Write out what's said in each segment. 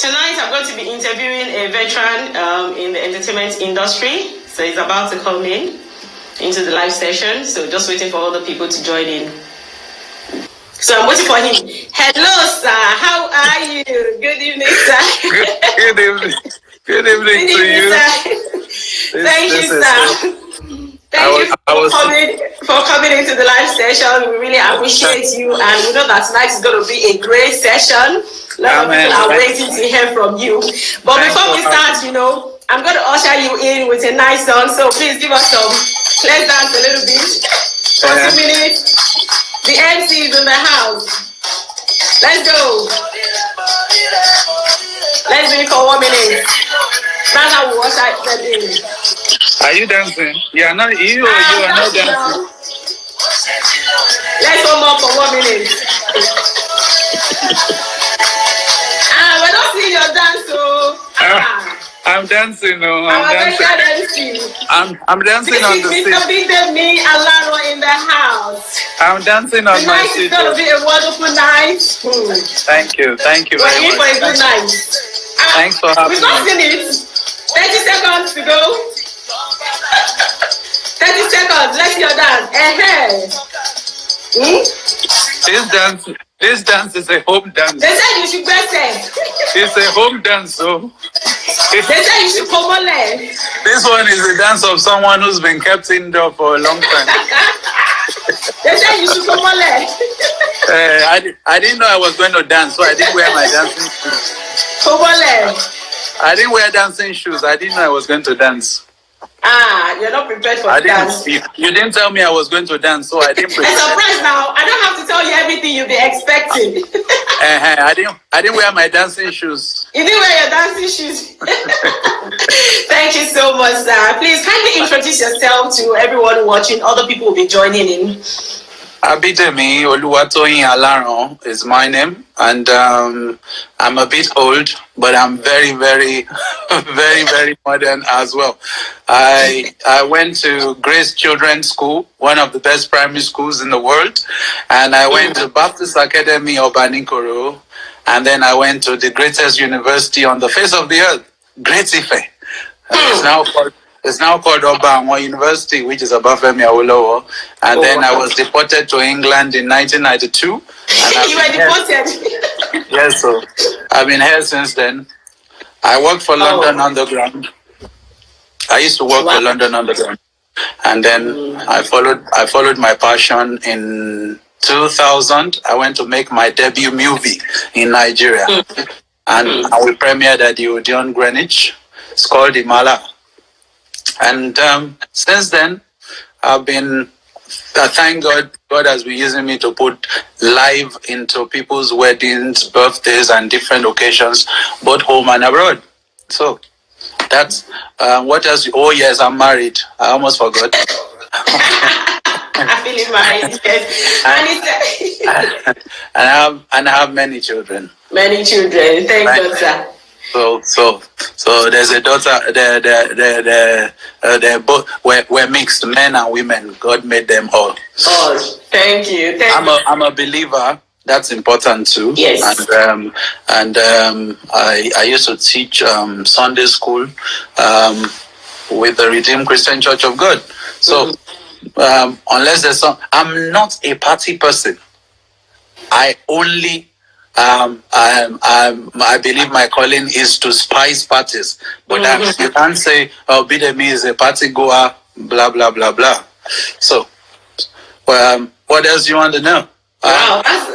Tonight I'm going to be interviewing a veteran in the entertainment industry. So he's about to come into the live session. So just waiting for other people to join in. So I'm waiting for him. Hello, sir. How are you? Good evening, sir. Good evening. Good evening to you. Sir. Thank you, sir. Thank you for coming into the live session. We really appreciate you, and we know that tonight is going to be a great session. A lot of people are waiting to hear from you. But before we start, I'm going to usher you in with a nice song. So please give us some. Let's dance a little bit for 2 minutes. The MC is in the house. Let's go. Let's do it for 1 minute. That's how we usher them in. Are you dancing? You are not. You are not dancing. Let's warm up for 1 minute. We're not seeing your dance, so. I'm dancing. I'm dancing. I'm dancing on the stage. Mr. Bidemi Alaro in the house. I'm dancing on my stage. Tonight is going to be a wonderful night. Thank you. Thank you very much. We're in for a good night. Thanks for having me. We've not seen it. 30 seconds to go. 30 seconds. Let's your dance. This dance is a home dance. They said you should press it. It's a home dance, so. They said you should come on. This one is a dance of someone who's been kept indoor for a long time. They said you should come on. I didn't know I was going to dance, so I didn't wear my dancing shoes. Come on. I didn't wear dancing shoes. I didn't know I was going to dance. You're not prepared for dance. You didn't tell me I was going to dance, so I didn't prepare. I'm surprised now. I don't have to tell you everything you'll be expecting. I didn't wear my dancing shoes. You didn't wear your dancing shoes. Thank you so much, sir. Please kindly introduce yourself to everyone watching. Other people will be joining in. Abidemi Oluwatoyin Alaron is my name, and I'm a bit old, but I'm very, very, very, very modern as well. I went to Grace Children's School, one of the best primary schools in the world, and I went to Baptist Academy of Banikoro, and then I went to the greatest university on the face of the earth, Great Ife. It's now called Obanwa University, which is above Femi Awolowo. And then I was deported to England in 1992. You were deported? Yes, so I've been here since then. I worked for London Underground. I used to work for London Underground. And then I followed my passion in 2000. I went to make my debut movie in Nigeria. And we premiered at the Odeon Greenwich. It's called Imala. And since then, I've been, thank God, God has been using me to put live into people's weddings, birthdays, and different occasions, both home and abroad. So that's what else? Oh, yes, I'm married. I almost forgot. I'm feeling married. Yes. And I have many children. Many children. Thank God, sir. So there's a daughter. They're both we're mixed, men and women. God made them all. Oh, thank you. I'm a believer. That's important too. Yes. And I used to teach Sunday school with the Redeemed Christian Church of God. So unless there's I'm not a party person. I only. I believe my calling is to spice parties, but you can't say, "Oh, Bidemi is a party goer," blah blah blah blah. So, what else do you want to know? Wow, that's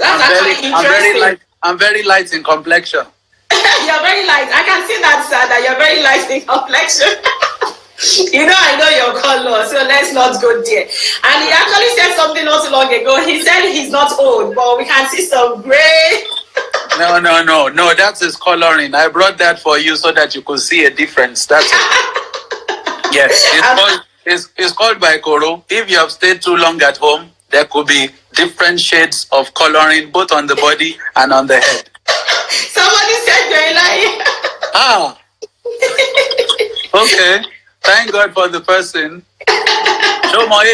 I'm very light in complexion. You're very light. I can see that, sir. That you're very light in complexion. I know your color, so let's not go there. And he actually said something not too long ago. He said he's not old, but we can see some gray. No, that's his coloring. I brought that for you so that you could see a difference. That's it. Yes, it's called by Koro. If you have stayed too long at home, there could be different shades of coloring both on the body and on the head. Somebody said you're lying. Okay. Thank God for the person. Show my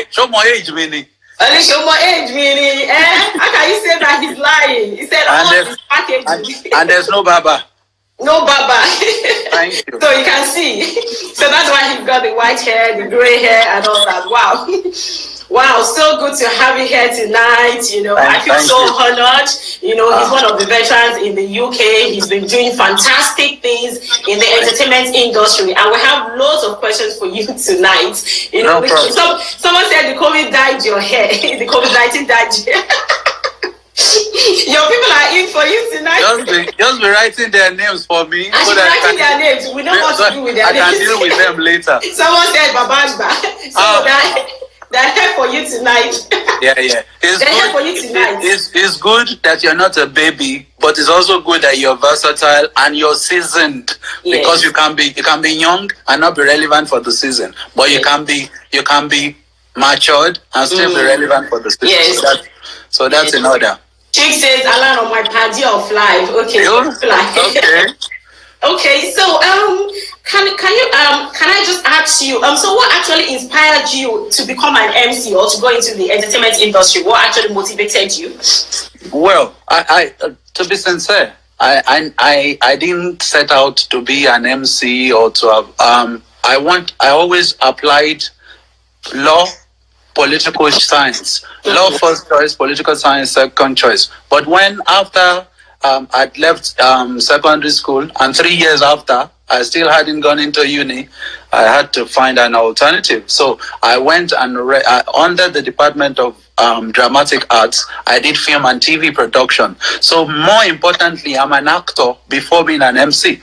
age, Winnie. Only show my age, meaning, How can you say that he's lying? He said, all his packaging. And there's no baba. No baba. Thank you. So you can see. So that's why he's got the white hair, the gray hair, and all that. Wow. Wow, so good to have you here tonight. I feel so honored. He's one of the veterans in the UK. He's been doing fantastic things in the entertainment industry. And we have loads of questions for you tonight. Someone said the COVID dyed your hair. The COVID-19 dyed your hair. Your people are in for you tonight. Just be writing their names for me. I should be writing their names. We know what to do with their names. I can deal with them later. Someone said Babangba. So they're here for you tonight. Yeah. It's here for you tonight. It's good that you're not a baby, but it's also good that you're versatile and you're seasoned. Yes. Because you can be young and not be relevant for the season, but you can be matured and still be relevant for the season. Yes. So that's in order. Chick says, Alan, on my party of life. Okay. Okay. Okay. So, can I just ask you, so what actually inspired you to become an MC or to go into the entertainment industry? What actually motivated you? Well, I to be sincere, I didn't set out to be an MC or to have. I always applied law, political science. Law first choice, political science second choice. But after I'd left secondary school, and 3 years after, I still hadn't gone into uni, I had to find an alternative. So I went and under the Department of Dramatic Arts, I did film and TV production. So more importantly, I'm an actor before being an MC.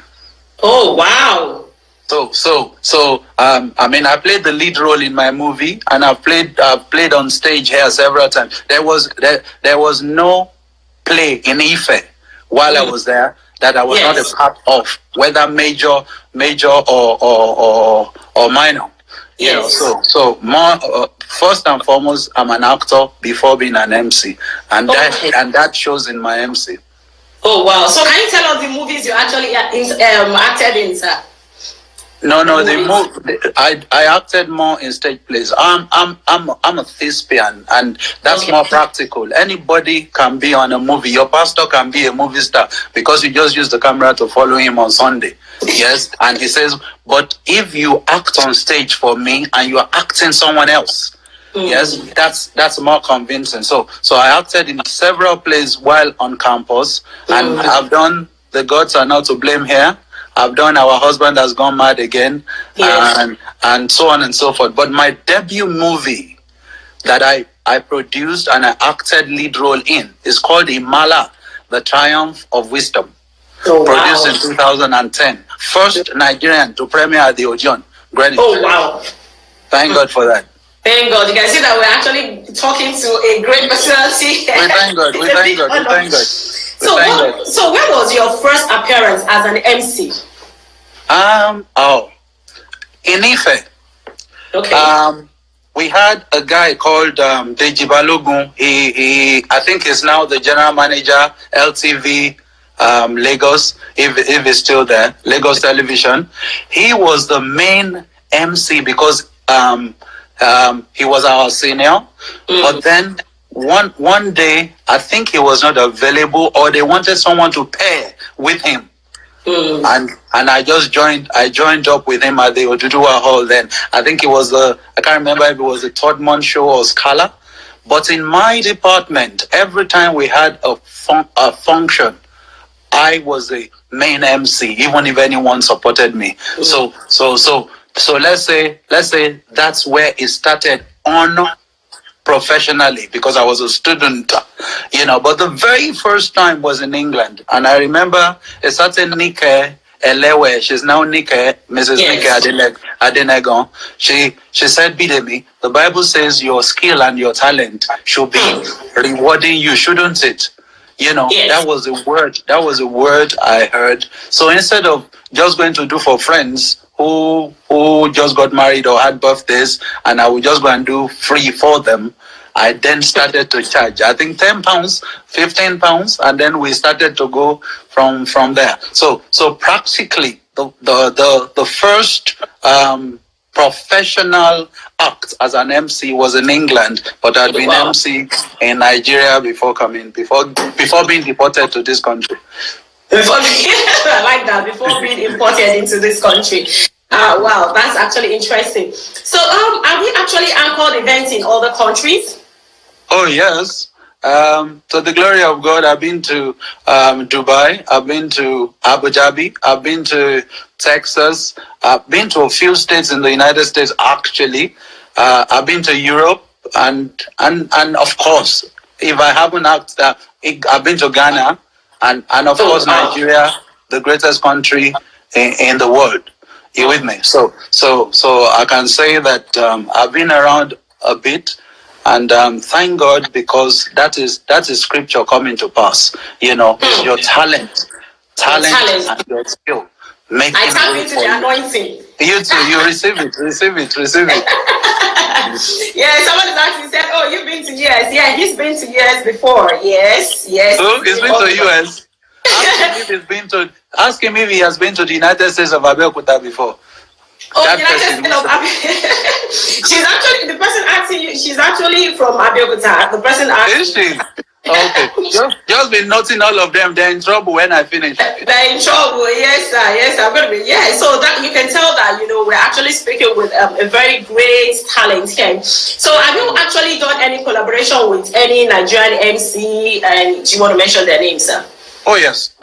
Oh, wow. So I played the lead role in my movie, and I've played on stage here several times. There was no play in Ife while I was there that I was not a part of, whether major or minor. Yes. So more first and foremost, I'm an actor before being an MC, and that shows in my MC. Oh wow! So can you tell us the movies you actually acted in, sir? No. I acted more in stage plays. I'm a thespian, and that's more practical. Anybody can be on a movie. Your pastor can be a movie star because you just use the camera to follow him on Sunday. Yes, and he says, but if you act on stage for me and you are acting someone else, yes, that's more convincing. So I acted in several plays while on campus, and I've done The Gods Are Not to Blame Here. I've done Our Husband Has Gone Mad Again, and so on and so forth. But my debut movie that I produced and I acted lead role in is called Imala, The Triumph of Wisdom. Produced in 2010. First Nigerian to premiere at the Odeon, Greenwich. Oh, wow. Thank God for that. Thank God. You can see that we're actually talking to a great personality. We thank God. So when was your first appearance as an MC? In Ife. Okay. We had a guy called Deji Balogun. He I think he's now the general manager, LTV Lagos, if he's still there, Lagos Television. He was the main MC because he was our senior. But then one day, I think he was not available, or they wanted someone to pair with him. And I joined up with him at the Oduduwa Hall then. I think it was I can't remember if it was the Third Month Show or Scala. But in my department, every time we had a function, I was the main MC, even if anyone supported me. So let's say that's where it started on professionally, because I was a student, but the very first time was in England. And I remember a certain Nike Elewe, she's now Mrs. Nike Adenegon. She said, Bidemi, the Bible says your skill and your talent should be rewarding you, shouldn't it? That was a word I heard. So instead of just going to do for friends who just got married or had birthdays, and I would just go and do free for them, I then started to charge, I think £10, £15, and then we started to go from there. So practically the first professional act as an MC was in England, but I'd been MC in Nigeria before being deported to this country. I like that. Africa before being imported into this country. Wow, that's actually interesting. So, have you actually anchored events in other countries? Oh, yes. To the glory of God, I've been to Dubai, I've been to Abu Dhabi, I've been to Texas, I've been to a few states in the United States, actually. I've been to Europe, and of course, if I haven't asked, I've been to Ghana, and of course, Nigeria, the greatest country in the world. You with me? So I can say that I've been around a bit. And thank God, because that is scripture coming to pass. You know, it's your talent and your skill. I tap into the anointing. You too, you receive it. Yeah, someone is actually said, "Oh, you've been to US." Yeah, he's been to US before. Yes. Oh, he's been to US. Ask him if he has been to the United States of Abeokuta before. Oh, she's actually the person asking you. She's actually from Abeokuta. The person asking. Is she? Okay. Just been noting all of them. They're in trouble when I finish. They're in trouble. Yes, sir. Yes, I'm gonna be. Yeah. So that you can tell that we're actually speaking with a very great talent here. So have you actually done any collaboration with any Nigerian MC? And do you want to mention their names, sir? Oh yes.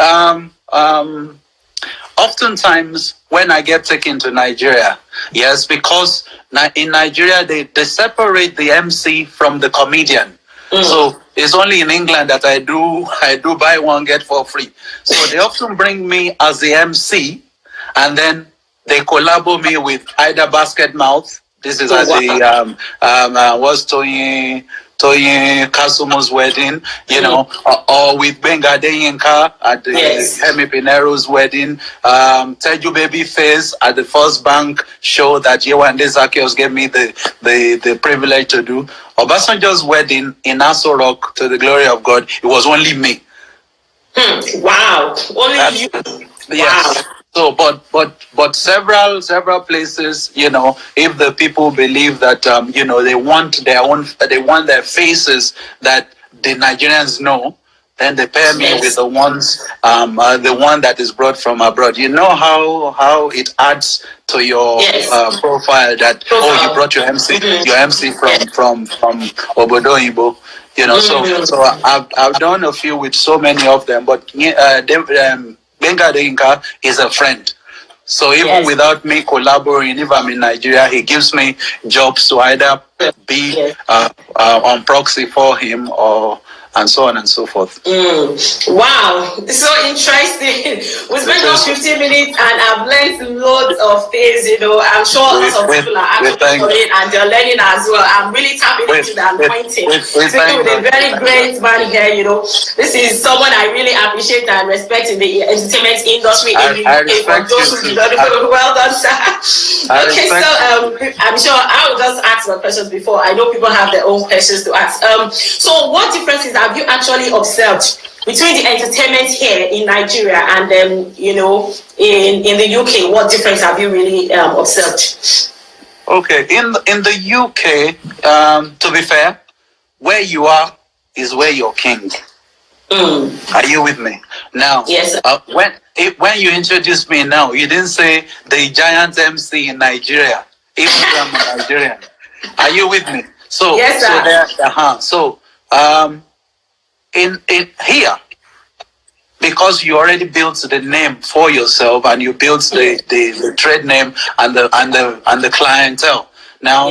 Oftentimes, when I get taken to Nigeria, yes, because in Nigeria, they separate the MC from the comedian. So it's only in England that I do buy one, get for free. So they often bring me as the MC, and then they collabo me with either Basket Mouth. This is was Toyin Kasumo's wedding, or with Benga Deyinka at the Hemi Pinero's wedding, Teju Babyface at the First Bank show that Yewande Zacchaeus gave me the privilege to do. Obasanjo's wedding in Aso Rock, to the glory of God, it was only me. Wow, only you. Yes. Wow. So, but several places, if the people believe that, they want their faces that the Nigerians know, then they pair me with the ones, the one that is brought from abroad. You know how it adds to your profile that you brought your MC from Obodo Igbo. So I've done a few with so many of them, but Benga Deyinka is a friend. So even without me collaborating, if I'm in Nigeria, he gives me jobs to either be on proxy for him and so on and so forth. Wow, so interesting. We spent about 15 minutes and I've learned loads of things, I'm sure lots of people are actually following and they're learning as well. I'm really tapping into the anointing. Speaking with a very great man here, This is someone I really appreciate and respect in the entertainment industry. I respect you too. Well done, sir. Okay, so I'm sure I will just ask my questions before. I know people have their own questions to ask. So what differences have you actually observed between the entertainment here in Nigeria and in the UK? What difference have you really observed? Okay, in the UK, to be fair, where you are is where you're king. Are you with me? Now, yes, when you introduced me now, you didn't say the giant MC in Nigeria, even though I'm a Nigerian. Are you with me? So, yes, sir. In here, because you already built the name for yourself and you built the trade name and the clientele. Now,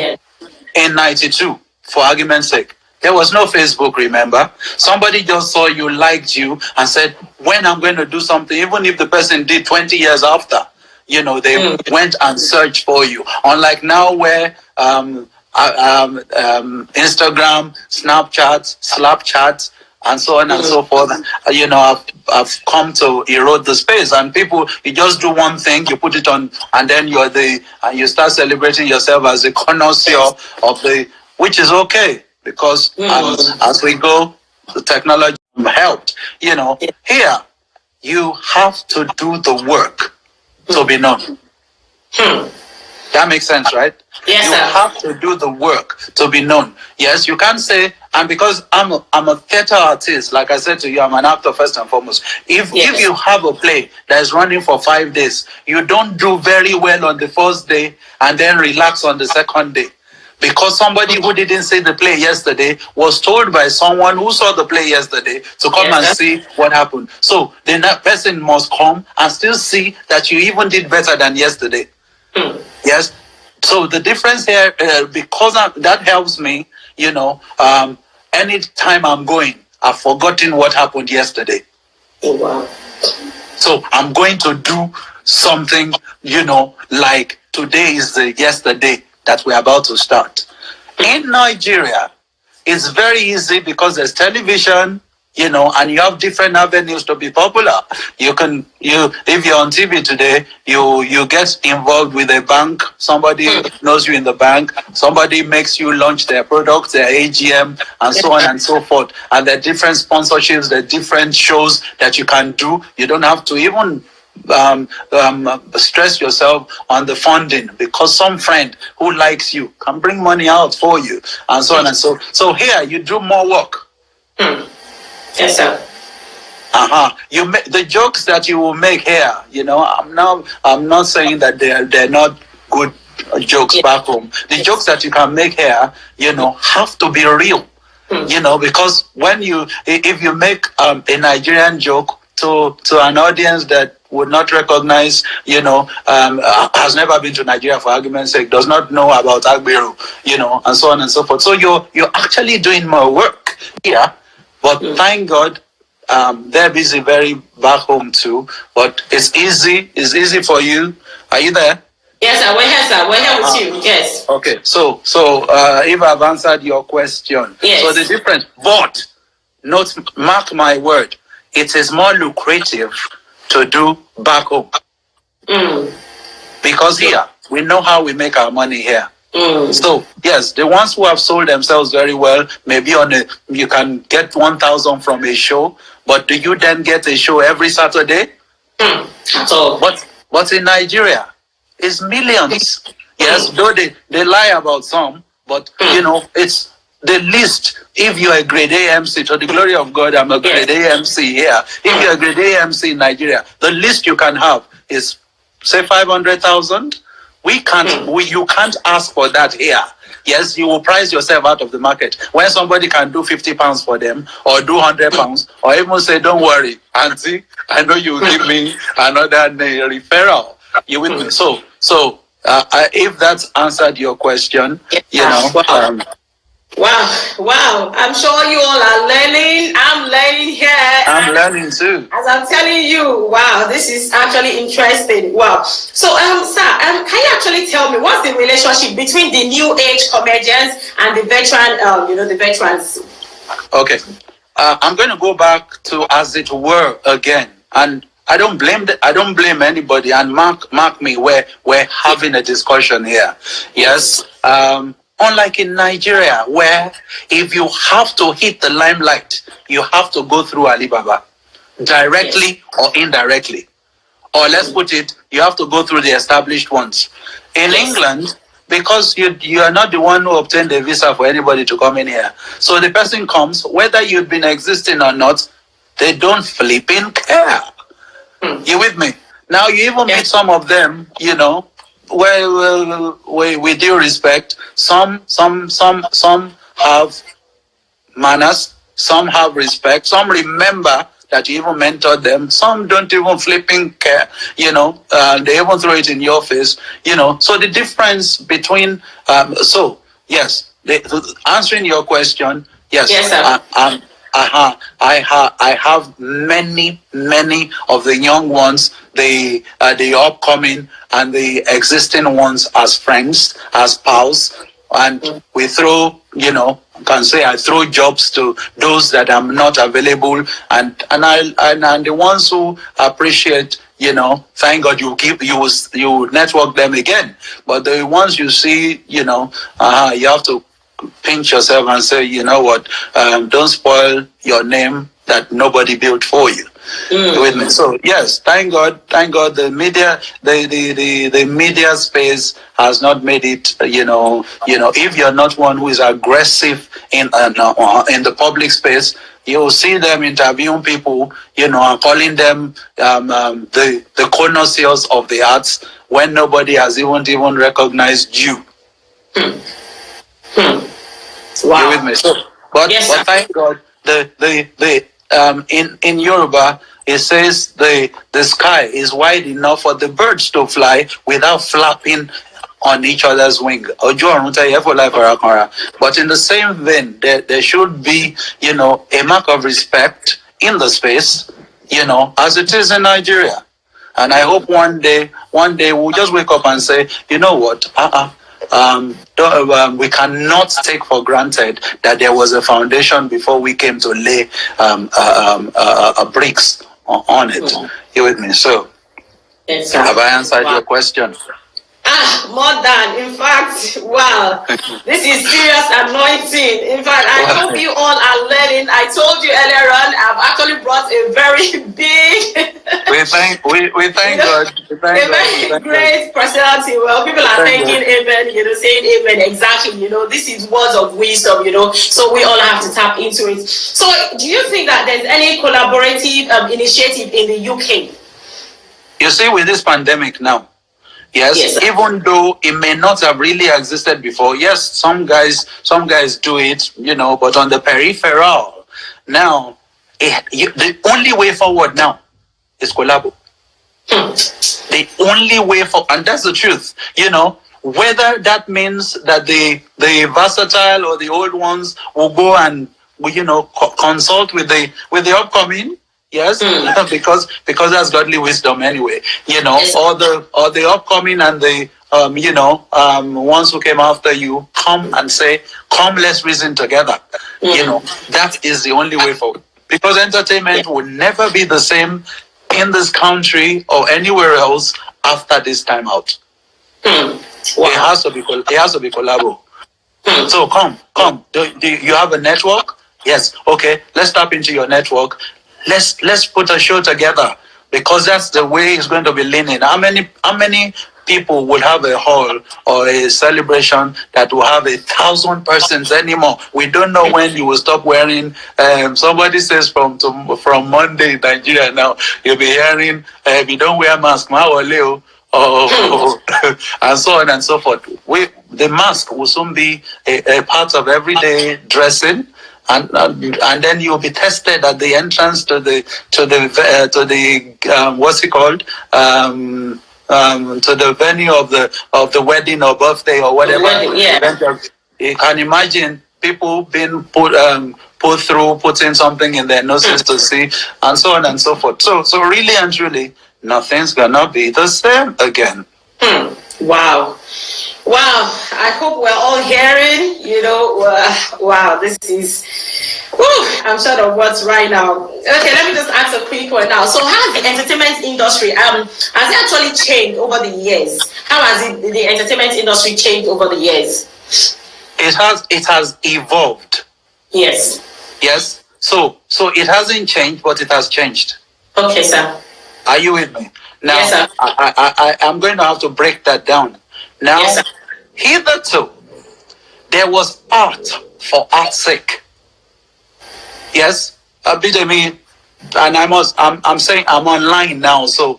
in '92, for argument's sake, there was no Facebook, remember? Somebody just saw you, liked you, and said, when I'm going to do something, even if the person did 20 years after, they went and searched for you. Unlike now where Instagram, Snapchat, and so on and so forth, I've come to erode the space, and people, you just do one thing, you put it on, and then you start celebrating yourself as a connoisseur of which is okay, because as we go, the technology helped. Here, you have to do the work to be known. That makes sense, right? Yes, you have to do the work to be known. Yes, you can't say, And because I'm a theater artist, like I said to you, I'm an actor first and foremost. If you have a play that is running for 5 days, you don't do very well on the first day and then relax on the second day. Because somebody who didn't see the play yesterday was told by someone who saw the play yesterday to come and see what happened. So the person must come and still see that you even did better than yesterday. Yes. So the difference here, because that helps me, anytime I'm going, I've forgotten what happened yesterday. Oh, wow. So I'm going to do something, like today is the yesterday that we're about to start. In Nigeria, it's very easy because there's television, and you have different avenues to be popular. If you're on TV today, you get involved with a bank. Somebody knows you in the bank. Somebody makes you launch their products, their AGM, and so on and so forth. And there are different sponsorships, there are different shows that you can do. You don't have to even stress yourself on the funding, because some friend who likes you can bring money out for you, and so on and so here you do more work. Yes, sir. You make the jokes that you will make here. I'm not saying that they're not good jokes back home. The jokes that you can make here, have to be real. Because if you make a Nigerian joke to an audience that would not recognize, has never been to Nigeria for argument's sake, does not know about Agbero, and so on and so forth. So you're actually doing more work here. But thank God, they're busy very back home too. But it's easy. It's easy for you. Are you there? Yes, sir. We're here, sir. We're here with you. Yes. Okay. So if I've answered your question, so the difference. But mark my word, it is more lucrative to do back home. Because here we know how we make our money here. So yes, the ones who have sold themselves very well, maybe you can get 1,000 from a show, but do you then get a show every Saturday? So, but in Nigeria, it's millions. Yes, though they lie about some, but it's the least. If you're a grade A MC, to the glory of God, I'm a grade A MC here. If you're a grade A MC in Nigeria, the least you can have is, say, 500,000. You can't ask for that here. Yes, you will price yourself out of the market. When somebody can do £50 for them, or do £100, or even say, don't worry, auntie, I know you will give me another referral. You with me? So if that's answered your question, Wow. I'm sure you all are learning. I'm learning here. I'm learning too. As I'm telling you, wow, this is actually interesting. Wow. So, sir, can you actually tell me what's the relationship between the new age comedians and the veteran, the veterans? Okay. I'm going to go back to as it were again. And I don't blame anybody. And mark me, we're having a discussion here. Yes. Unlike in Nigeria, where if you have to hit the limelight, you have to go through Alibaba, directly or indirectly. Or let's put it, you have to go through the established ones. In England, because you are not the one who obtained a visa for anybody to come in here. So the person comes, whether you've been existing or not, they don't flipping care. You with me? Now you even meet some of them, well, with due respect, some have manners, some have respect, some remember that you even mentored them, some don't even flipping care, they even throw it in your face, So the difference between, answering your question, yes, sir. I have many of the young ones, the upcoming and the existing ones as friends, as pals, and we throw, I throw jobs to those that are not available, and the ones who appreciate, thank God you network them again. But the ones you see, you have to pinch yourself and say, you know what, don't spoil your name that nobody built for you. With me. So yes, thank God, the media, the media space has not made it. If you're not one who is aggressive in the public space, you'll see them interviewing people, and calling them the connoisseurs of the arts when nobody has even recognized you. Wow. You with me? So, but thank God, in Yoruba, it says the sky is wide enough for the birds to fly without flapping on each other's wing. But in the same vein, there should be, a mark of respect in the space, as it is in Nigeria. And I hope one day we'll just wake up and say, you know what, we cannot take for granted that there was a foundation before we came to lay bricks on it. You with me? So, have I answered your question? More than. In fact, wow, this is serious anointing. In fact, I hope you all are learning. I told you earlier on, I've actually brought a very big. we thank God. A very great personality. Well, people are thanking amen, saying amen. Exactly. This is words of wisdom. So we all have to tap into it. So, do you think that there's any collaborative initiative in the UK? You see, with this pandemic now. Yes, even though it may not have really existed before, yes, some guys do it, but on the peripheral. Now, the only way forward now is collabo. The only way forward, and that's the truth, whether that means that the versatile or the old ones will go and, consult with the upcoming. Yes, because that's godly wisdom anyway. Or the upcoming and the ones who came after you come and say, "Come, let's reason together." That is the only way forward. Because entertainment will never be the same in this country or anywhere else after this time out. Wow. It has to be collabo. So come. Do you have a network? Yes. Okay. Let's tap into your network. Let's put a show together, because that's the way it's going to be leaning. How many people will have a hall or a celebration that will have 1,000 persons anymore? We don't know when you will stop wearing. Somebody says from Monday in Nigeria now, you'll be hearing, if you don't wear mask, and so on and so forth. The mask will soon be a part of everyday dressing. And then you'll be tested at the entrance to the what's it called, to the venue of the wedding or birthday or whatever. You can imagine people being putting something in their noses to see, and so on and so forth. So really and truly, nothing's gonna be the same again. Wow. I hope we're all hearing, wow, this is, I'm short of words right now. Okay, let me just ask a quick one now. So how has the entertainment industry, has it actually changed over the years? How has the entertainment industry changed over the years? It has evolved. Yes. So it hasn't changed, but it has changed. Okay, sir. Are you with me? Now, yes, sir. I'm going to have to break that down. Now, yes, hitherto, there was art for art's sake. Yes, Abidemi, and I'm saying I'm online now, so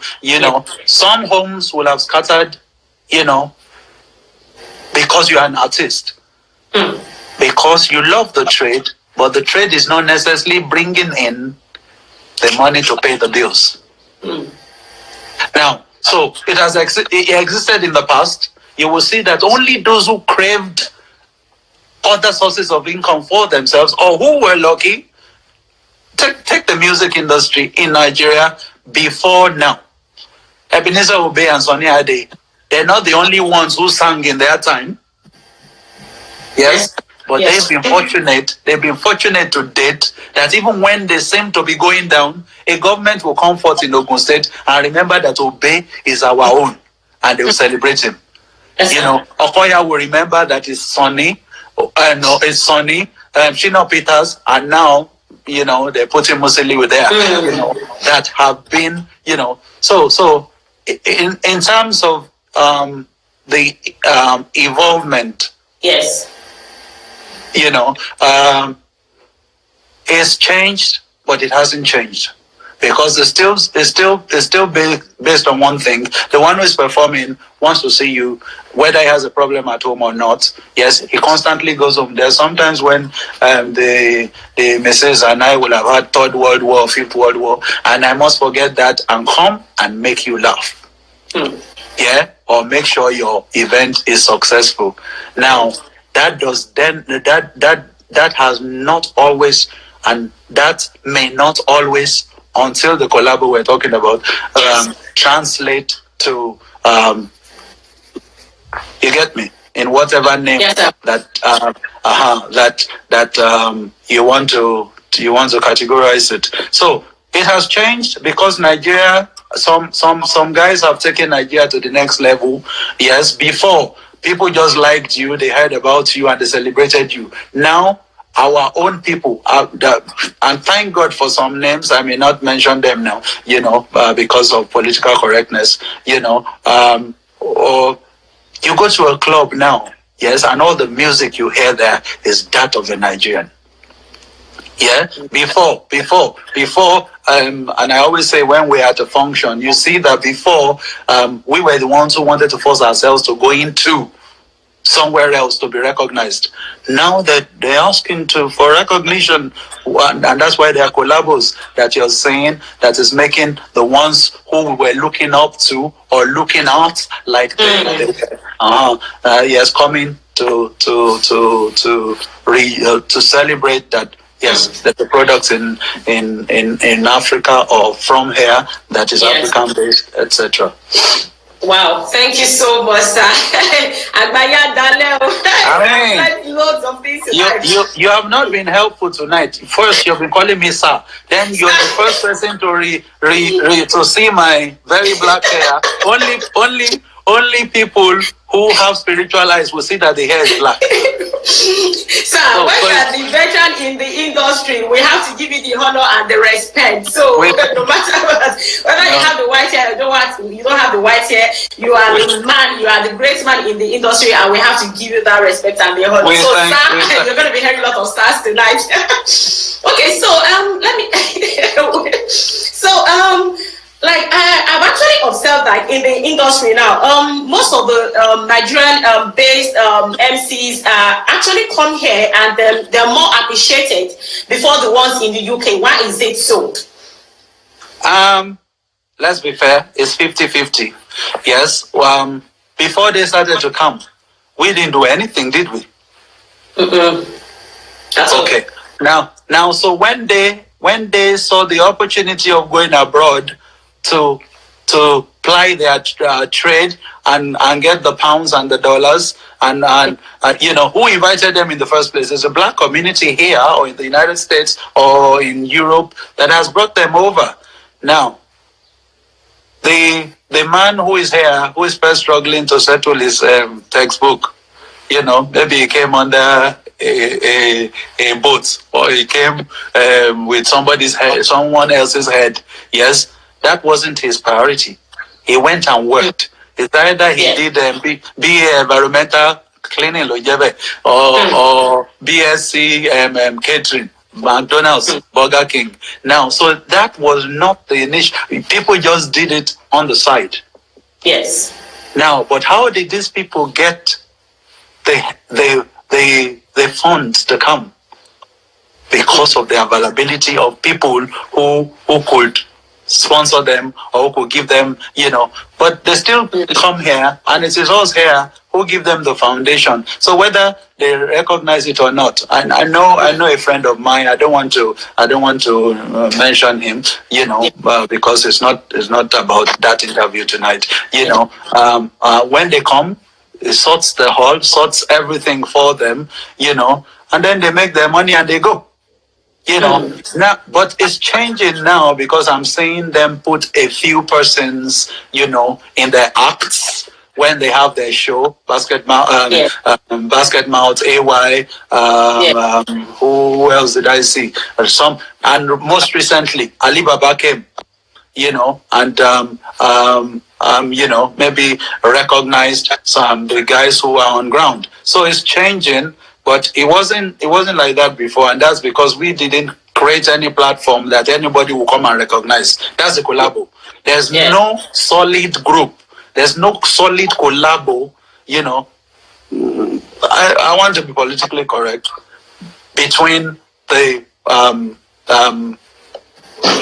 some homes will have scattered, because you're an artist, because you love the trade, but the trade is not necessarily bringing in the money to pay the bills. Now, so it existed in the past. You will see that only those who craved other sources of income for themselves, or who were lucky, take the music industry in Nigeria before now. Ebenezer Obey and Sonny Ade, they're not the only ones who sang in their time. Yes, but they've been fortunate. They've been fortunate to date that even when they seem to be going down, a government will come forth in Ogun State and remember that Obey is our own, and they will celebrate him. Okoya will remember that it's Sonny, Shina Peters, and now, they put in Musili with there, that have been, so in terms of the evolvement, yes, it's changed, but it hasn't changed. Because it's still based on one thing. The one who is performing wants to see you, whether he has a problem at home or not. Yes, he constantly goes home. There's sometimes when the Mrs. and I will have had Third World War, Fifth World War, and I must forget that and come and make you laugh. Yeah, or make sure your event is successful. Now that has not always, and that may not always, until the collab we're talking about, translate to, you get me, in whatever name that you want to categorize it. So it has changed because Nigeria, some guys have taken Nigeria to the next level. Yes, before people just liked you, they heard about you, and they celebrated you. Now our own people, and thank God for some names, I may not mention them now, because of political correctness, or you go to a club now, yes, and all the music you hear there is that of a Nigerian. Yeah, before, and I always say when we're at a function, you see that before, we were the ones who wanted to force ourselves to go into somewhere else to be recognized. Now that they're asking for recognition, and that's why there are collabos that you're saying that is making the ones who we were looking up to or looking at like yes, coming to celebrate that. Yes, that the products in Africa or from here that is African based, etc. Wow, thank you so much, sir. I mean, loads of things you have not been helpful tonight. First, you've been calling me sir. Then you're the first person to see my very black hair. Only people who have spiritual eyes will see that the hair is black. Sir, when you are the veteran in the industry, we have to give you the honor and the respect. So no matter what, whether you have the white hair or you don't have the white hair, you are the man, you are the great man in the industry, and we have to give you that respect and the honor. Sir, you're going to be hearing a lot of stars tonight. Okay, so let me. I've actually observed that in the industry now, most of the Nigerian-based MCs actually come here and they're more appreciated before the ones in the UK. Why is it so? Let's be fair, it's 50-50. Yes, before they started to come, we didn't do anything, did we? That's okay. Now, so when they saw the opportunity of going abroad to ply their trade and get the pounds and the dollars and who invited them in the first place? There's a black community here or in the United States or in Europe that has brought them over. Now, the man who is here, who is first struggling to settle his textbook, maybe he came under a boat, or he came with somebody's head, someone else's head. Yes, that wasn't his priority. He went and worked. It's either he did be environmental cleaning, or BSc catering, McDonald's, Burger King. Now, so that was not the initial. People just did it on the side. Yes. Now, but how did these people get the funds to come? Because of the availability of people who could sponsor them or who could give them, but they still come here, and it is us here who give them the foundation. So whether they recognize it or not, and I know a friend of mine. I don't want to mention him, because it's not about that interview tonight. When they come, it sorts the hall, sorts everything for them, and then they make their money and they go. Now, but it's changing now because I'm seeing them put a few persons, in their acts, when they have their show, Basket Mouth, AY, who else did I see? And most recently, Alibaba came, and maybe recognized the guys who are on ground. So it's changing, but it wasn't like that before, and that's because we didn't create any platform that anybody will come and recognize. That's the collabo. There's no solid group. There's no solid collabo. I want to be politically correct between the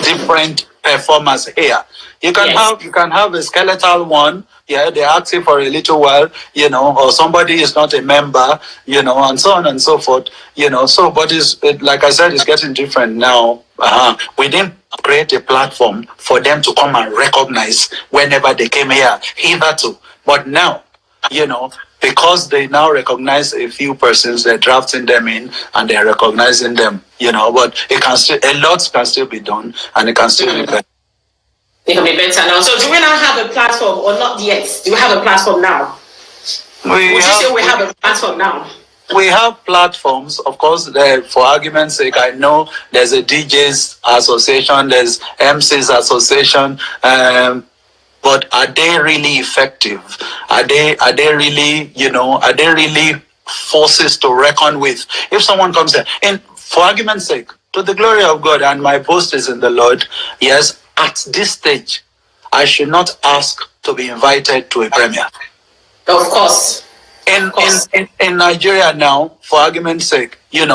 different performers here. You can have a skeletal one. Yeah, they're active for a little while, or somebody is not a member, and so on and so forth, So, but like I said, it's getting different now. We didn't create a platform for them to come and recognize whenever they came here, hitherto. But now, because they now recognize a few persons, they're drafting them in and they're recognizing them, but a lot can still be done, and it can still be better. It can be better now. So do we now have a platform or not yet? Do we have a platform now? Would you say we have a platform now? We have platforms, of course, for argument's sake. I know there's a DJs association, there's MCs association, but are they really effective? Are they really, are they really forces to reckon with? If someone comes there, and for argument's sake, to the glory of God, and my boast is in the Lord, yes, at this stage, I should not ask to be invited to a premiere. Of course. In Nigeria now, for argument's sake, you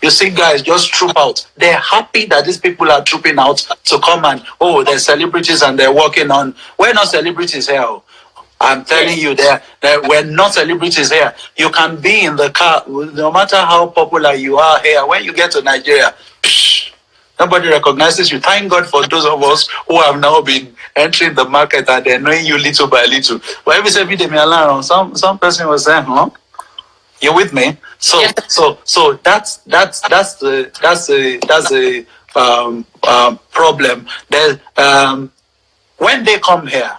see guys just troop out. They're happy that these people are trooping out to come and, they're celebrities and they're working on. We're not celebrities here. I'm telling you, that we're not celebrities here. You can be in the car, no matter how popular you are here. When you get to Nigeria, nobody recognizes you. Thank God for those of us who have now been entering the market and they're knowing you little by little. But every time some person was saying, "You with me?" So that's the problem. When they come here,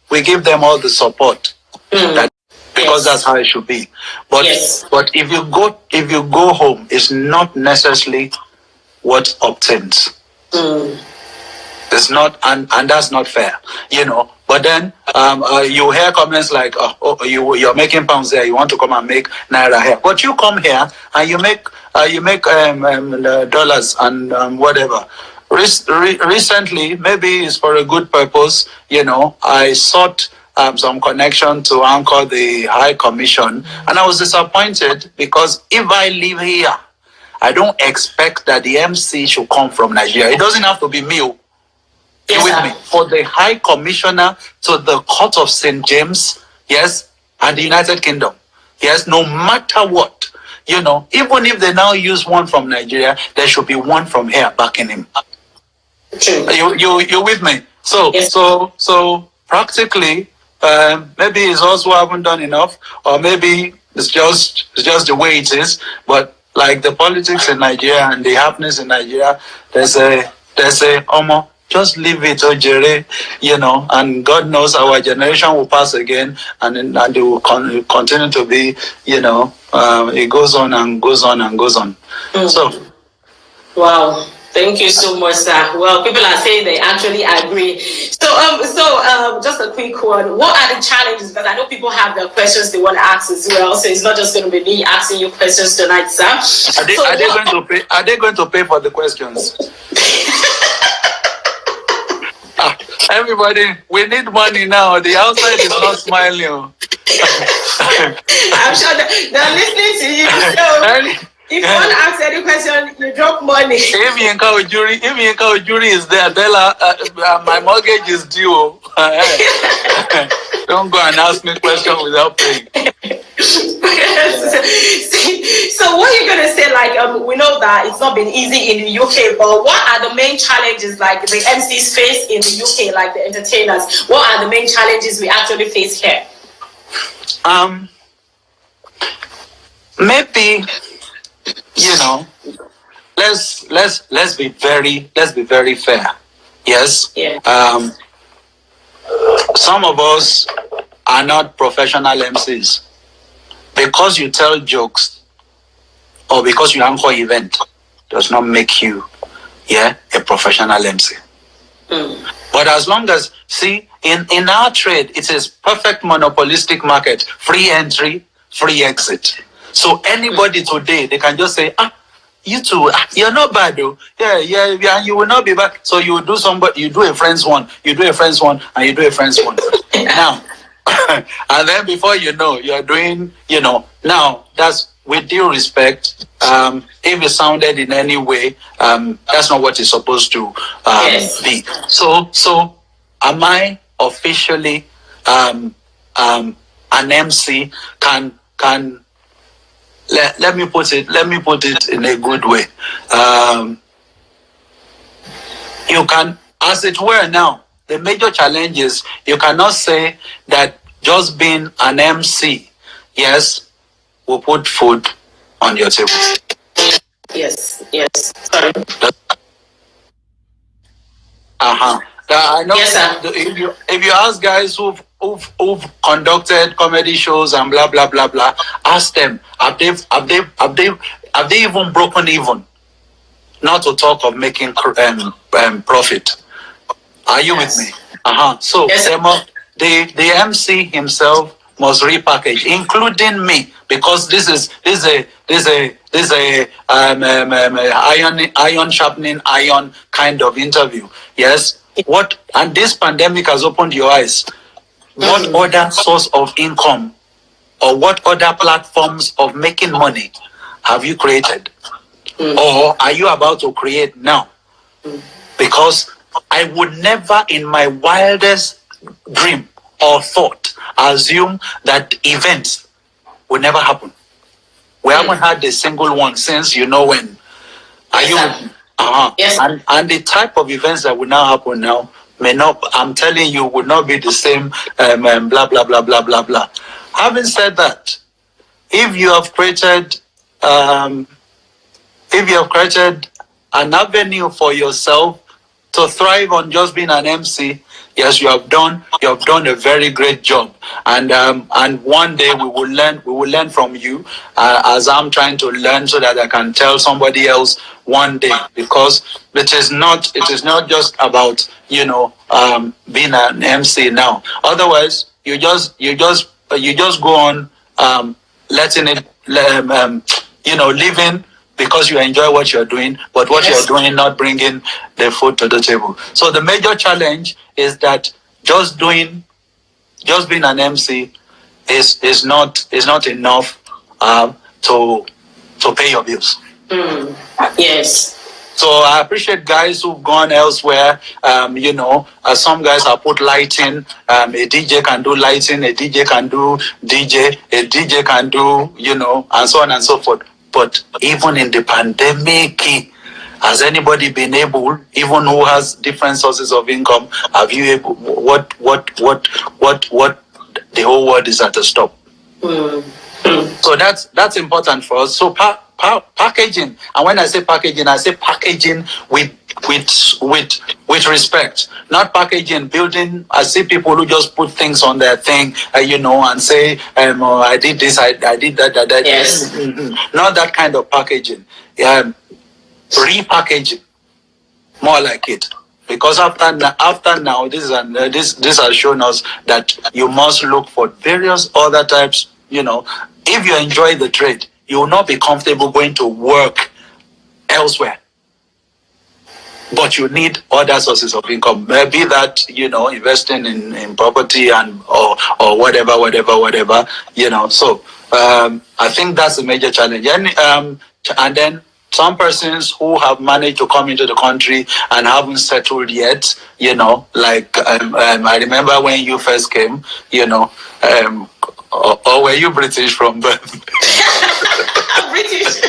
we give them all the support because that's how it should be. But if you go home, it's not necessarily what obtains. It's not, and that's not fair, But then you hear comments like, you're making pounds there, you want to come and make naira here. But you come here and you make dollars and whatever. Recently, maybe it's for a good purpose, I sought some connection to anchor the High Commission, and I was disappointed because if I live here, I don't expect that the MC should come from Nigeria. It doesn't have to be me. You with me? For the High Commissioner to the Court of St. James, yes, and the United Kingdom, yes, no matter what, even if they now use one from Nigeria, there should be one from here backing him. True. You with me? So practically, maybe it's also haven't done enough, or maybe it's just the way it is. But like the politics in Nigeria and the happenings in Nigeria, they say, just leave it, Ojere, and God knows our generation will pass again, and they will continue to be, it goes on and goes on and goes on. So, wow. Thank you so much, sir. Well, people are saying they actually agree. So, just a quick one. What are the challenges? Because I know people have their questions they want to ask as well. So it's not just going to be me asking you questions tonight, sir. Are they going to pay? Are they going to pay for the questions? Everybody, we need money now. The outside is not smiling. I'm sure they're listening to you. So. If you want to ask any question, you drop money. If Yinka Ojuri is there, tell her my mortgage is due. Don't go and ask me questions without paying. So what are you going to say? Like, we know that it's not been easy in the UK, but what are the main challenges like the MCs face in the UK, like the entertainers? What are the main challenges we actually face here? Maybe, let's be very fair. Yes. Yeah. Some of us are not professional MCs. Because you tell jokes or because you anchor event does not make you a professional MC. But as long as, see, in our trade, it is perfect monopolistic market, free entry, free exit. So anybody today, they can just say, you two, you're not bad though. Yeah, you will not be bad. So you do a friend's one, you do a friend's one, and you do a friend's one. Now, and then before you know, you're doing, now that's with due respect, if it sounded in any way, that's not what it's supposed to be. So am I officially an MC? Let me put it in a good way. You can, as it were now, the major challenge is you cannot say that just being an MC, yes, will put food on your table. Yes. Sorry. I know. Yes, sir. If you ask guys who've conducted comedy shows and blah blah blah blah, ask them, have they even broken even? Not to talk of making profit. Are you with me? So yes, the MC himself must repackage, including me, because this is a iron sharpening iron kind of interview. Yes. And this pandemic has opened your eyes. What other source of income or what other platforms of making money have you created? Or are you about to create now? Because I would never in my wildest dream or thought assume that events will never happen. We haven't had a single one since when. Are you? Yes. And the type of events that will now happen now may not, I'm telling you, would not be the same, blah, blah, blah, blah, blah, blah. Having said that, if you have created an avenue for yourself to thrive on just being an MC, yes, you have done a very great job. And one day we will learn from you, as I'm trying to learn so that I can tell somebody else one day, because it is not just about being an MC now. Otherwise, you just go on letting it living because you enjoy what you're doing, but what you're doing not bringing the food to the table. So the major challenge is that just being an MC is not enough to pay your bills. Yes. So I appreciate guys who've gone elsewhere. Some guys have put lighting. A DJ can do lighting. A DJ can do DJ. A DJ can do, and so on and so forth. But even in the pandemic, has anybody been able, even who has different sources of income, have you able? What the whole world is at a stop. So that's important for us. So packaging, and when I say packaging with respect, not packaging building. I see people who just put things on their thing, and say, I did this, I did that. Yes. Not that kind of packaging. Repackaging, more like it. Because after now, this has shown us that you must look for various other types. If you enjoy the trade, you will not be comfortable going to work elsewhere. But you need other sources of income. Maybe that, investing in property or whatever. So I think that's a major challenge. And then some persons who have managed to come into the country and haven't settled yet, I remember when you first came, or were you British from birth? British.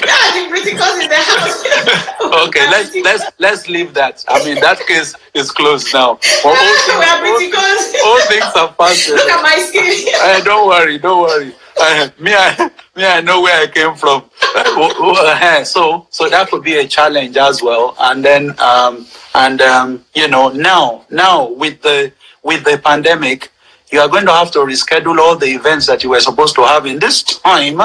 I think British cause in the house. Okay, let's leave that. I mean, that case is closed now. All things have passed. Look at my skin. Don't worry. I know where I came from. So that could be a challenge as well. And then now with the pandemic, you are going to have to reschedule all the events that you were supposed to have in this time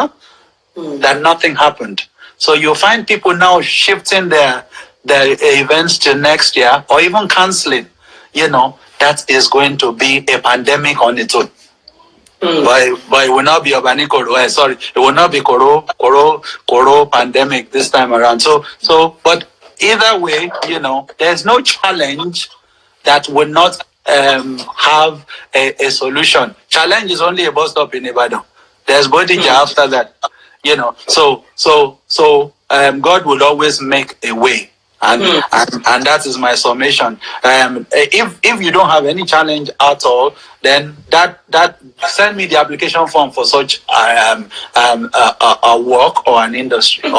that nothing happened. So you'll find people now shifting their events to next year or even canceling. That is going to be a pandemic on its own. But it will not be it will not be Koro pandemic this time around. But either way, there's no challenge that will not have a solution. Challenge is only a bus stop in Ibadan. There's Bodija after that. So God will always make a way. And that is my summation. If you don't have any challenge at all, then that send me the application form for such a work or an industry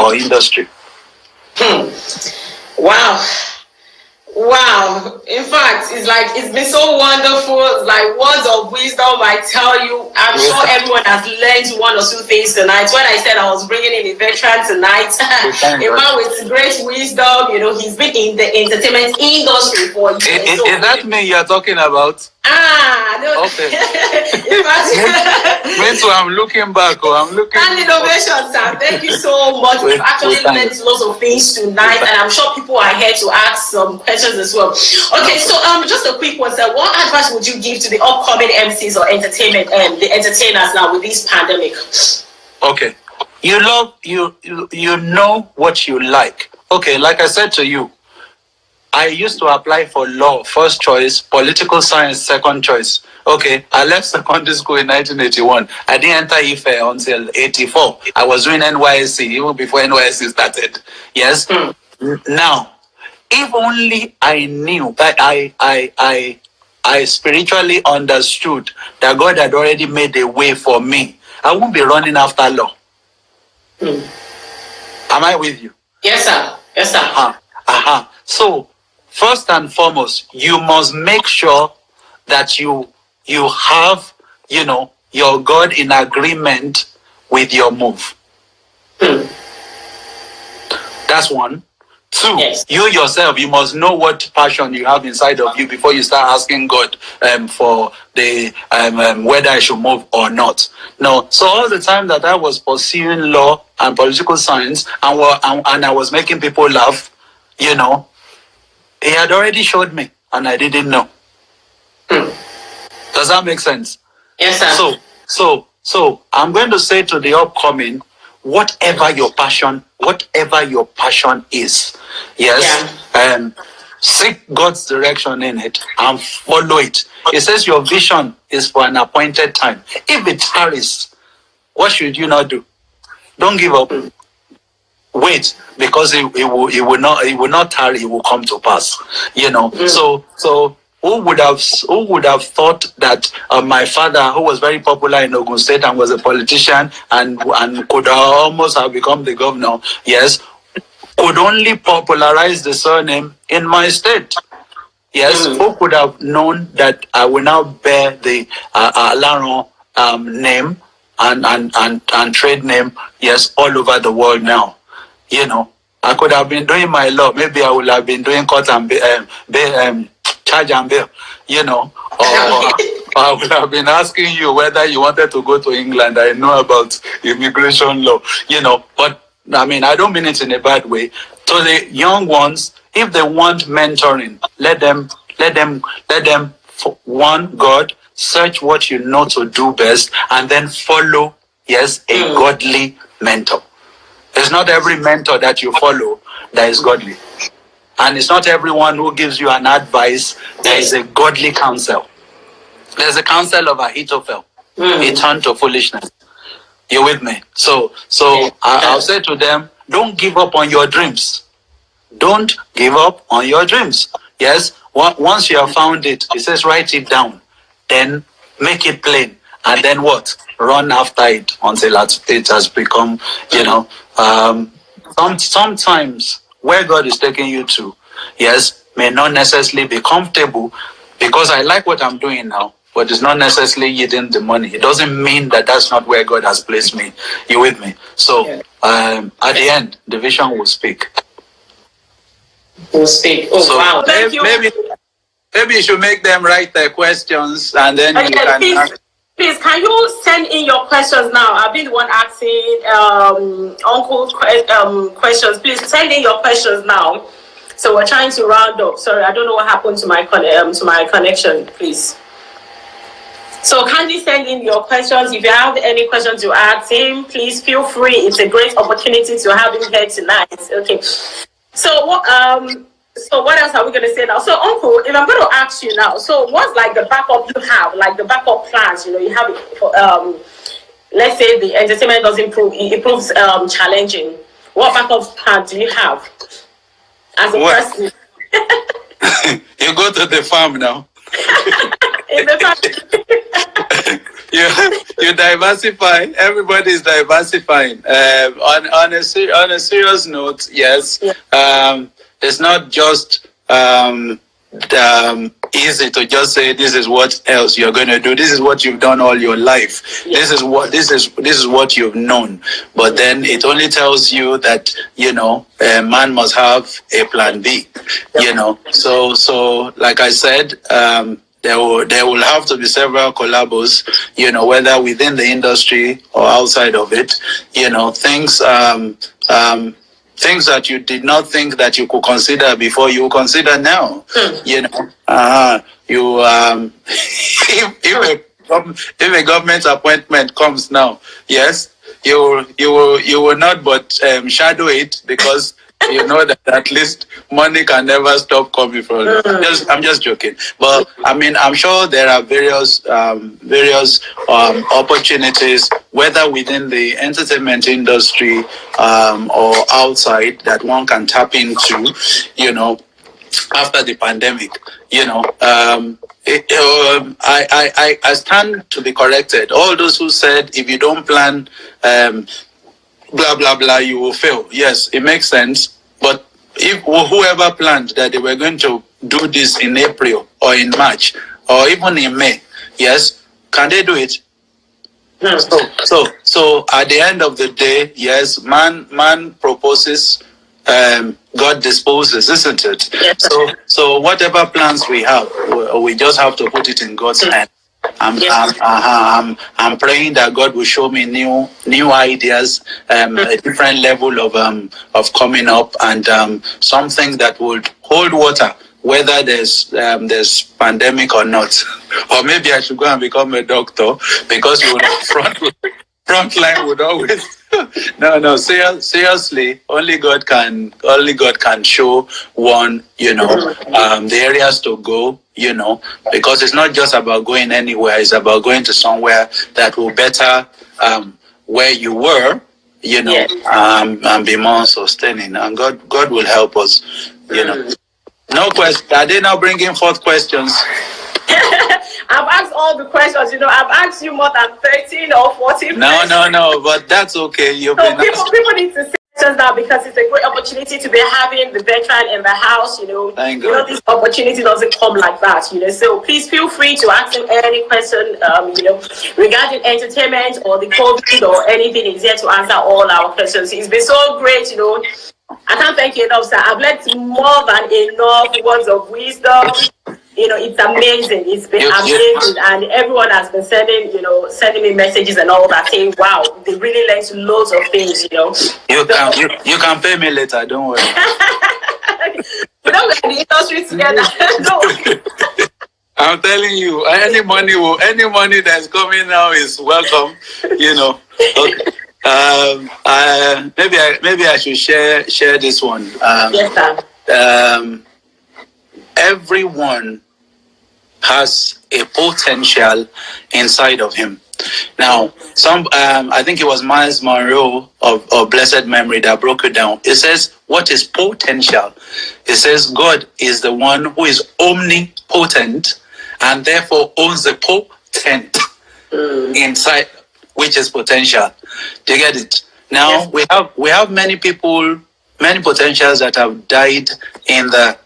Wow. In fact, it's been so wonderful. It's like words of wisdom, I tell you. I'm sure everyone has learned one or two things tonight. When I said I was bringing in a veteran tonight, a man with great wisdom, he's been in the entertainment industry for years. Is that me you're talking about? No. Okay. Me too, I'm looking back. And innovation, sir. Thank you so much. We've actually learned lots of things tonight, and I'm sure people are here to ask some questions as well. Okay, so just a quick one, sir. What advice would you give to the upcoming MCs or the entertainers now with this pandemic? Okay, you know what you like. Okay, like I said to you, I used to apply for law, first choice, political science, second choice. Okay, I left secondary school in 1981. I didn't enter IFE until 84. I was doing NYSC even before NYSC started. Yes. Now, if only I knew that I spiritually understood that God had already made a way for me, I won't be running after law. Am I with you? Yes, sir. Yes, sir. So, first and foremost, you must make sure that you have, your God in agreement with your move. That's one. Two, yes. You yourself, you must know what passion you have inside of you before you start asking God for the whether I should move or not. No. So all the time that I was pursuing law and political science and I was making people laugh, He had already showed me and I didn't know. Does that make sense? Yes, sir. So I'm going to say to the upcoming, whatever your passion is, yes, seek God's direction in it and follow it. It says your vision is for an appointed time. If it tarries, what should you not do? Don't give up. Wait, because it will not tarry, it will come to pass. So who would have thought that my father, who was very popular in Ogun State and was a politician and could almost have become the governor, yes, could only popularize the surname in my state. Yes, who could have known that I will now bear the Alaron name and trade name, yes, all over the world now. I could have been doing my law. Maybe I would have been doing court and charge and bail, or I would have been asking you whether you wanted to go to England. I know about immigration law, but I mean, I don't mean it in a bad way. To the young ones, if they want mentoring, let them one, God, search what you know to do best, and then follow, yes, a godly mentor. It's not every mentor that you follow that is godly. And it's not everyone who gives you an advice that is a godly counsel. There's a counsel of Ahithophel. It turned to foolishness. You with me? So I'll say to them, don't give up on your dreams. Don't give up on your dreams. Yes, once you have found it, it says write it down. Then make it plain. And then what? Run after it until it has become, sometimes where God is taking you to, yes, may not necessarily be comfortable because I like what I'm doing now, but it's not necessarily yielding the money. It doesn't mean that that's not where God has placed me. You with me? So at the end, the vision will speak. Will speak. Oh, so wow. Thank you. maybe you should make them write their questions, and then you can. Please, can you send in your questions now? I've been the one asking Uncle questions. Please send in your questions now. So we're trying to round up. Sorry, I don't know what happened to my connection. Please. So kindly send in your questions. If you have any questions to ask him, please feel free. It's a great opportunity to have him here tonight. Okay. So what else are we going to say now? So, Uncle, if I'm going to ask you now, so what's like the backup you have, like the backup plans? You know, you have, let's say the entertainment doesn't prove, it proves challenging. What backup plan do you have as a person? You go to the farm now. In the farm. You diversify. Everybody is diversifying. On a serious note, yes. Yeah. It's not just easy to just say this is what else you're going to do. This is what you've done all your life. Yeah. This is what you've known. But then it only tells you that a man must have a plan B. Yeah. So like I said, there will have to be several collabos, whether within the industry or outside of it. Things that you did not think that you could consider before, you consider now. If a government appointment comes now, yes, you will not but shadow it, because you know that at least money can never stop coming from it. I'm just joking, but I mean, I'm sure there are various opportunities, whether within the entertainment industry or outside, that one can tap into. After the pandemic, I stand to be corrected. All those who said if you don't plan, blah blah blah, you will fail. Yes, it makes sense. But if whoever planned that they were going to do this in April or in March or even in May, yes, can they do it? No. So at the end of the day, yes, man proposes, God disposes, isn't it? Yes. So whatever plans we have, we just have to put it in God's hand. I'm praying that God will show me new ideas, a different level of coming up, and something that would hold water, whether there's pandemic or not. Or maybe I should go and become a doctor, because front line would always. No. Seriously, only God can show one. The areas to go. Because it's not just about going anywhere. It's about going to somewhere that will better where you were. And be more sustaining. And God will help us. No question. Are they now bringing forth questions? I've asked all the questions. I've asked you more than 13 or 14 questions. No, but that's okay. People need to say questions now, because it's a great opportunity to be having the veteran in the house. Thank God. This opportunity doesn't come like that. So please feel free to ask him any question, regarding entertainment or the COVID or anything. He's here to answer all our questions. It's been so great. I can't thank you enough, sir. I've learned more than enough words of wisdom. It's amazing. It's been amazing, and everyone has been sending me messages and all that, saying, "Wow, they really learned loads of things." You can pay me later. Don't worry. We don't get the industry together. No. I'm telling you, any money that's coming now is welcome. Okay. Maybe I should share this one. Yes, sir. Everyone has a potential inside of him. Now, I think it was Miles Monroe of blessed memory that broke it down. It says, what is potential? It says God is the one who is omnipotent and therefore owns the potent inside, which is potential. Do you get it? Now, yes. we have many people, many potentials that have died in the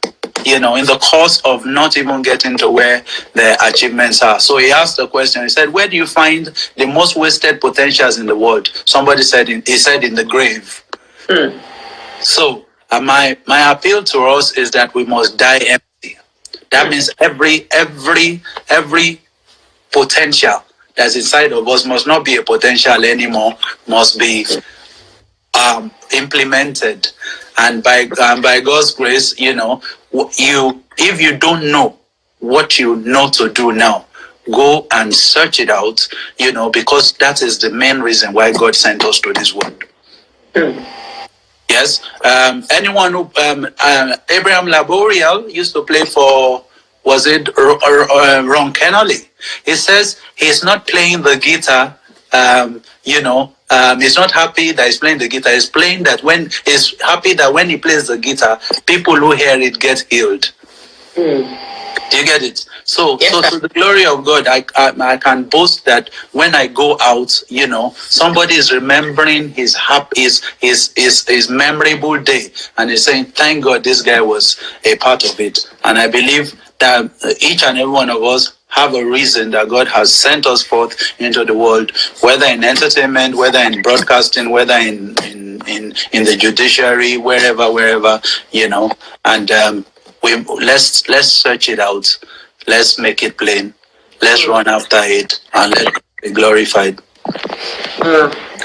course of not even getting to where their achievements are. So he asked the question, he said, where do you find the most wasted potentials in the world? Somebody said, in the grave. So my appeal to us is that we must die empty. That means every potential that's inside of us must not be a potential anymore, must be implemented. And by God's grace, if you don't know what you know to do now, go and search it out, because that is the main reason why God sent us to this world. Yes. Anyone who Abraham Laboriel used to play for, was it Ron Kenoly? He says he's not playing the guitar. He's not happy that he's playing the guitar. He's playing that when he's happy that when he plays the guitar, people who hear it get healed. Do you get it? So, yes, so to the glory of God, I can boast that when I go out, somebody is remembering his memorable day, and is saying, "Thank God this guy was a part of it." And I believe that each and every one of us have a reason that God has sent us forth into the world, whether in entertainment, whether in broadcasting, whether in the judiciary, wherever, and let's search it out. Let's make it plain. Let's run after it and let God be glorified.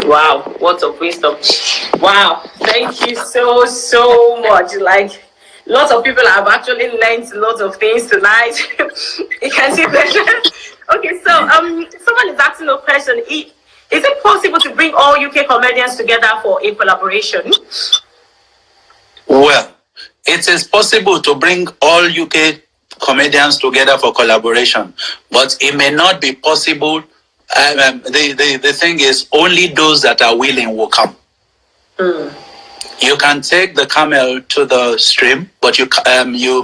Wow, what a wisdom. Wow, thank you so much. Like, lots of people have actually learned lots of things tonight. You can see that. Okay, so someone is asking a question. Is it possible to bring all UK comedians together for a collaboration? Well, it is possible to bring all UK comedians together for collaboration, but it may not be possible. The thing is, only those that are willing will come. You can take the camel to the stream, but you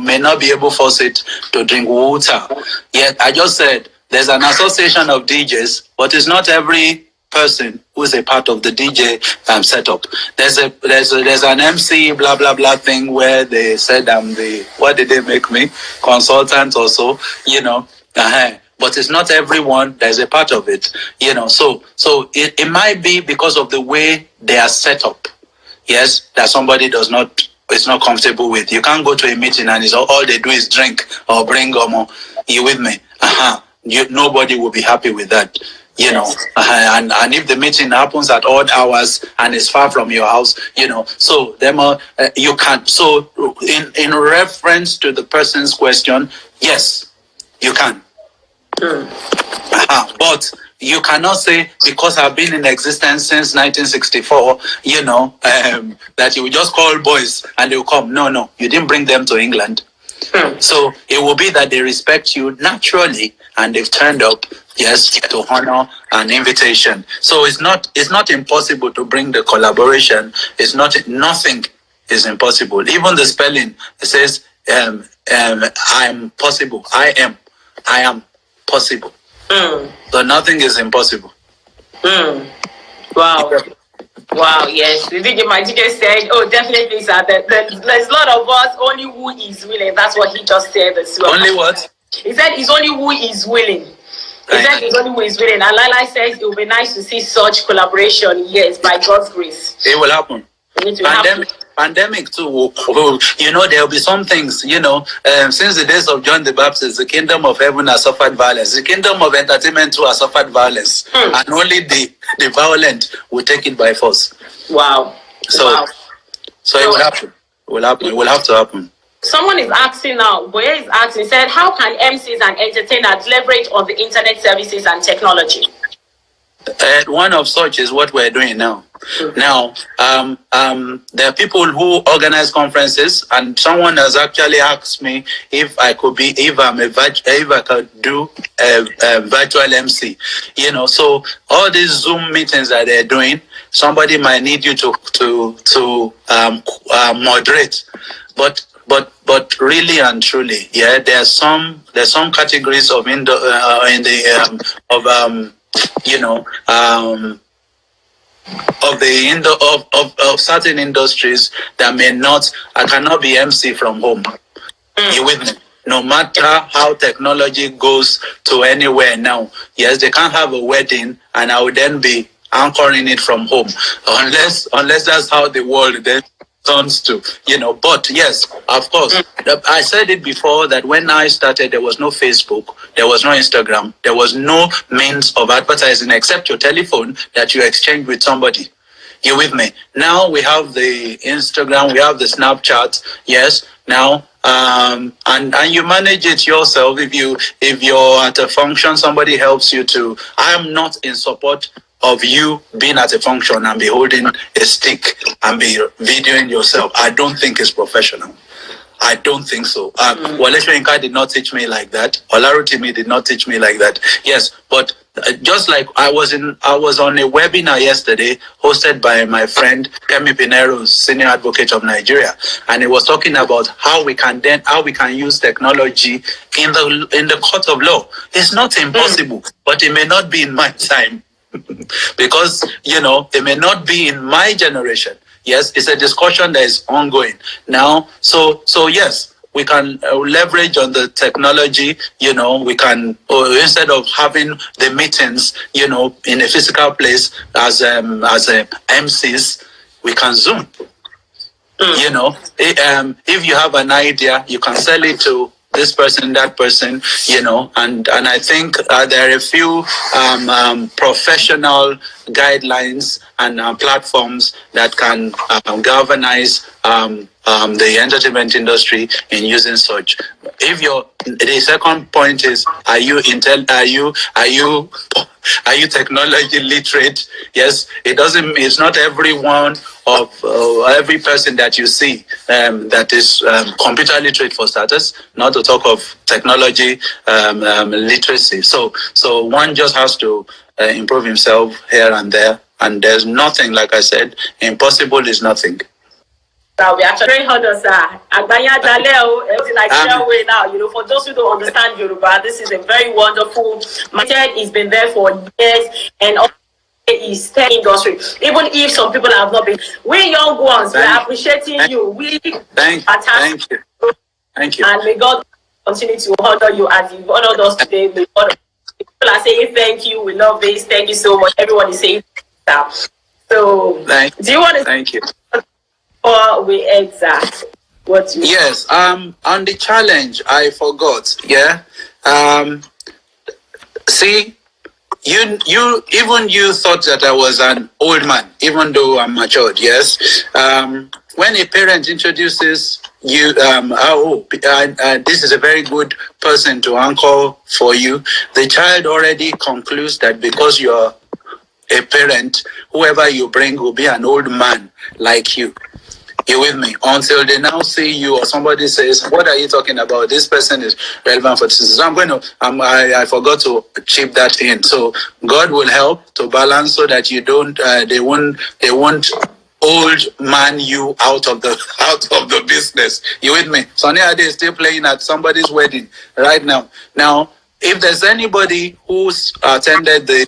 may not be able to force it to drink water. Yet I just said there's an association of DJs, but it's not every person who's a part of the DJ setup. There's an MC blah blah blah thing where they said I'm the, what did they make me, consultant or so, but it's not everyone that's a part of it, so it might be because of the way they are set up, yes, that somebody is not comfortable with. You can't go to a meeting and all they do is drink or bring you with me? Nobody will be happy with that. And if the meeting happens at odd hours and is far from your house, so you can. So in reference to the person's question, yes, you can. But you cannot say because I've been in existence since 1964, that you will just call boys and they will come. No, you didn't bring them to England. So it will be that they respect you naturally and they've turned up, yes, to honor an invitation. So it's not impossible to bring the collaboration. Nothing is impossible. Even the spelling, it says I'm possible. I am possible. So nothing is impossible. Wow. Wow, yes. My teacher said, oh, definitely, sir. There's a lot of us, only who is willing. That's what he just said. Only what? He said it's only who is willing. He said it's only who is willing. And Lila says it would be nice to see such collaboration, yes, by God's grace. It will happen. Pandemic too. There will be some things, since the days of John the Baptist, the kingdom of heaven has suffered violence. The kingdom of entertainment too has suffered violence. And only the violent will take it by force. Wow. So it will happen. It will have to happen. Someone is asking now, Boye is asking, he said, how can MCs and entertainers leverage on the internet services and technology? One of such is what we're doing now. Now, there are people who organize conferences, and someone has actually asked me if I could do a virtual MC. So all these Zoom meetings that they're doing, somebody might need you to moderate, but really and truly, there's some categories of of certain industries that I cannot be MC from home. You with me? No matter how technology goes to anywhere now, yes, they can't have a wedding and I would then be anchoring it from home, unless that's how the world then turns to, but yes, of course, I said it before that when I started, there was no Facebook, there was no Instagram, there was no means of advertising except your telephone that you exchange with somebody. You with me? Now we have the Instagram, we have the Snapchat. Yes. Now, and you manage it yourself. If you're at a function, somebody helps you to. I am not in support of you being at a function and be holding a stick and be videoing yourself. I don't think it's professional. I don't think so. Wale Soyinka did not teach me like that. Olarotimi did not teach me like that. Yes, but just like I was on a webinar yesterday hosted by my friend Kemi Pinero, senior advocate of Nigeria, and he was talking about how we can use technology in the court of law. It's not impossible, but it may not be in my time because it may not be in my generation. Yes, it's a discussion that is ongoing now. So yes, we can leverage on the technology. We can instead of having the meetings, in a physical place as MCs, we can Zoom. If you have an idea, you can sell it to this person, that person, and I think there are a few professional guidelines and platforms that can galvanize the entertainment industry in using such. The second point is, are you technology literate? Yes, it's not everyone of every person that you see that is computer literate, for starters, not to talk of technology literacy. So one just has to improve himself here and there, and there's nothing, like I said, impossible is nothing. We actually very honest, the Nigerian way now. For those who don't understand Yoruba, this is a very wonderful method. It's been there for years, and is tech industry. Even if some people have not been, we young ones, we are appreciating you. Thank you. And may God continue to honor you as you've honored us today. People are saying thank you. We love this. Thank you so much. Everyone is saying that. So, do you want to? Thank you. Or we exact what you? Yes. On the challenge, I forgot. Yeah. See, you thought that I was an old man, even though I'm matured. Yes. When a parent introduces you, this is a very good person to anchor for you, the child already concludes that because you're a parent, whoever you bring will be an old man like you. You with me? Until they now see you or somebody says, "What are you talking about? This person is relevant for this." So I forgot to chip that in. So God will help to balance so that you don't. They won't old man you out of the business. You with me? Sonny Ade is still playing at somebody's wedding right now. Now, if there's anybody who's attended the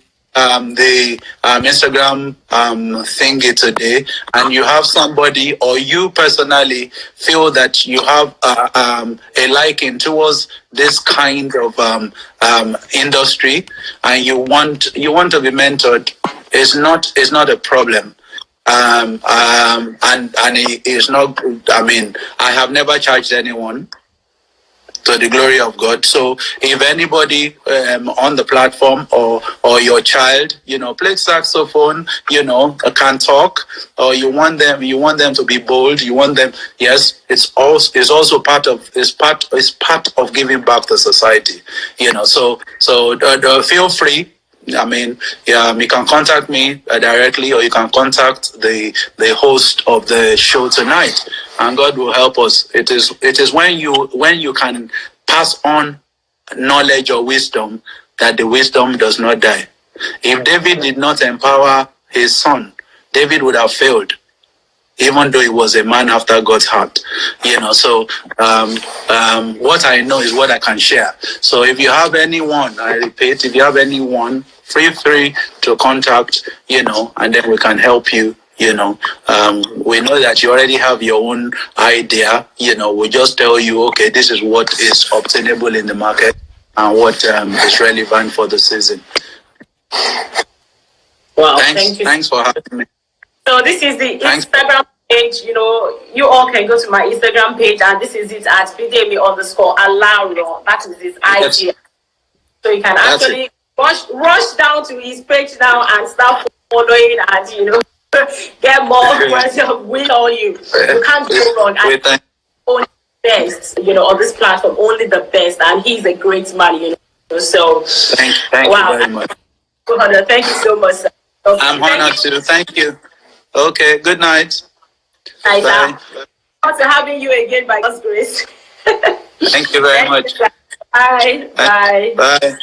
Instagram thingy today, and you have somebody or you personally feel that you have a liking towards this kind of industry, and you want to be mentored, it's not a problem. And it is not. I mean, I have never charged anyone, to the glory of God. So if anybody on the platform or your child, plays saxophone, can talk, or you want them to be bold, you want them, yes, it's also part of giving back to society, So feel free. I mean, you can contact me directly, or you can contact the host of the show tonight, and God will help us. It is when you can pass on knowledge or wisdom that the wisdom does not die. If David did not empower his son, David would have failed, even though he was a man after God's heart. So what I know is what I can share. So if you have anyone, I repeat, if you have anyone, feel free to contact, and then we can help you. We know that you already have your own idea. We just tell you, okay, this is what is obtainable in the market and what is relevant for the season. Wow, thank you. Thanks for having me. So this is the Instagram page. You know, you all can go to my Instagram page, and this is it at Bidemi_Alaro. That is his IG. So you can actually rush down to his page now and start following, and get more friends with all you. You can't go wrong. And only the best, on this platform, only the best, and he's a great man, So thank you very much. Thank you so much, sir. I'm honored to. Thank you. Okay, good night. Bye. Bye. To having you again by God's grace. Thank you very much. Bye. Bye. Bye.